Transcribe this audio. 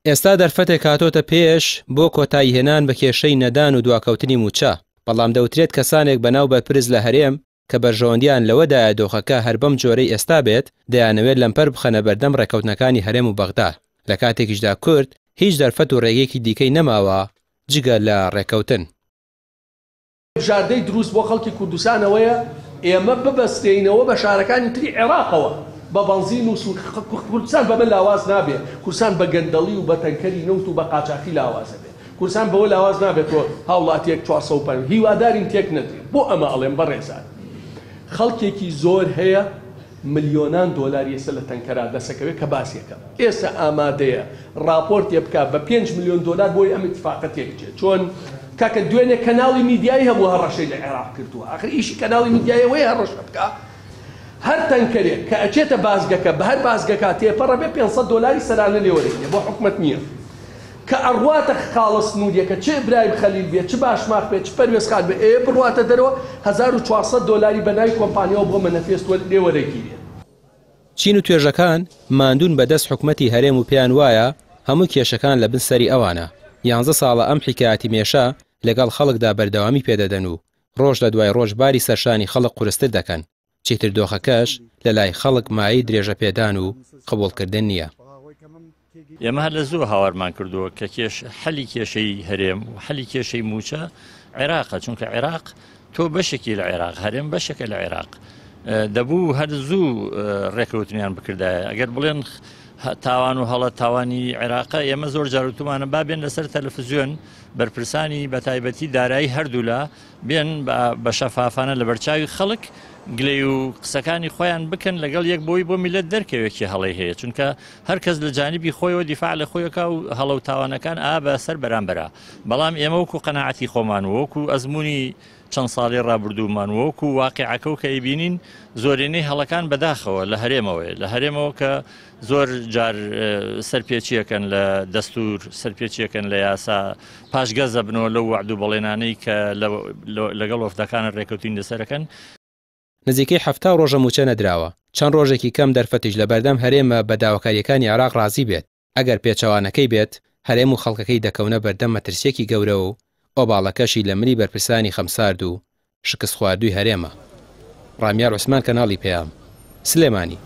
ئێستا دەرفەتێک هاتۆتە پێش بۆ کۆتایی هێنان بە کێشەی نەدان و دواکەوتنی موچە، بەڵام دەوترێت کەسانێک بەناو بەرپرس لە هەرێم کە بەرژەوەندیان لەوەدایە دۆخەکە هەر بەم جۆرەی ئێستا بێت دەیانەوێت لەمپەر بخەنە بەردەم ڕێکەوتنەکانی هەرێم و بەغدا. لە کاتێکیشدا کورد هیچ دەرفەت و ڕێگەیەکی دیکەی نەماوە جگە لە ڕێکەوتن. بژاردەی دروست بۆ خەڵکی کوردستانەوەیە ئێمە ببەستێنەوە بە شارەکانی تری عێراقەوە بە بەنزین و کوردستان بەمە لاواز نابێت، کوردستان بە گەندەڵی و بە تەنکەری نەوت و بە قاچاقی لاوازە بێت، کوردستان بەوە لاواز نابێتەوە هاوڵاتیەک 450 هیوادارین تێک نەدرێت. بۆ ئەمە ئەڵێم بەڕێزان خەڵکێکی زۆر هەیە ملیۆنان دۆلاری ئێستا لە تەنکەرا دەسەکەوێت کە باسیەکە ئێستا ئامادەیە راپۆرتێ بکات بە 5 ملیۆن دۆلار بۆی ئەم اتفاقە تێکچێت. چۆن کاکە دوێنێ کەناڵی میدیایی هەبوو هەڕەشەی لە عێراق کردووە، ئاخر ئیشی کەناڵی میدیایی وەیە هەڕەشە بکە هەر تەنکەرێک کە ئەچێتە بازگەکە بە هەر بازگەکە تێپەڕە بێ 500 دۆلاری سەرانە لێوەرەگرێ بۆ حکومەت نییە کە ئەڕواتە خاڵە سنوودیەکە چه ئیبراهیم خەلیل بێت چ باشماق بێت چ پەروێز خان بێت بڕواتە دەرەوە 1400 دۆلاری بەناوی کۆمپانیاوە بۆ مەنەفێست لێوەرەگیرێ. چین و توێژەکان ماندوون بەدەست حکومەتی هەرێم و پێیان وایە هەموو کێشەکان لە بن سەری ئەوانە. 11 ساڵە ئەم حکایەتی مێشە لەگەڵ خەڵکدا بەردەوامی پێدەدەن و ڕۆژ لە دوای ڕۆژ باری سەرشانی خەڵک قورستر دەکەن. چیتر دۆخەکەش لە لای خەڵک مایی درێژە پێدان و قبوڵکردن نییە. ئێمە هەر لە زوو هاوارمان کردووە کە حەلی کێشەی هەرێم و حەلی کێشەی موچە عێراقە، چونکە عێراق تۆ بەشێکی لە عێراق هەرێم بەشێکە لە عێراق دەبوو هەر زوو ڕێکەوتنیان بکردایە. ئەگەر بڵێن تاوان و هەڵە تاوانی عێراقە ئێمە زۆر جاروتمانە بابێن لەسەر تەلەڤیزیۆن بەرپرسانی بە تایبەتی دارایی هەردوولا بێن بە شەفافانە لە بەرچاوی خەڵک گلەی و قسەکانی خۆیان بکەن لەگەڵ یەک بۆی بۆ میلەت دەرکەوێکی هەڵی هەیە، چونکە هەر کەس لە جانبی خۆیەوە دیفاع لە خۆیەکە و هەڵە و تاوانەکان بە سەر بەرامبەرە. بەڵام ئێمە وەکو قەناعەتی خۆمان وەکو ئەزمموی چەند ساڵی ڕابردوومان وەکو واقعەکە و کە ئەیبینین زۆرینەی هەڵەکان بەداخەوە لە هەرێمەوەی لە هەرێمەوە کە زۆر جار سەرپێچیەکەن لە دەستور سەرپێچیەکەن لە یاسا پاشگەزە بنەوە لەو وعد و بەڵێنانەی کە لەگەڵ وەفدەکان ڕێکەوتین لەسەرەکەن. نزیکەی 70 ڕۆژە موچە نەدراوە. چەند ڕۆژێکی کەم دەرفەتیش لە بەردەم هەرێمە بە داواکاریەکانی عێراق ڕازی بێت. ئەگەر پێچەوانەکەی بێت هەرێم و خەڵکەکەی دەکەونە بەردەم مەترسیەکی گەورە و ئۆباڵەکەشی لە ملی بەرپرسانی خەمسارد و شکست خواردووی هەرێمە. ڕامیار عوسمان، کەناڵی پێام، سلێمانی.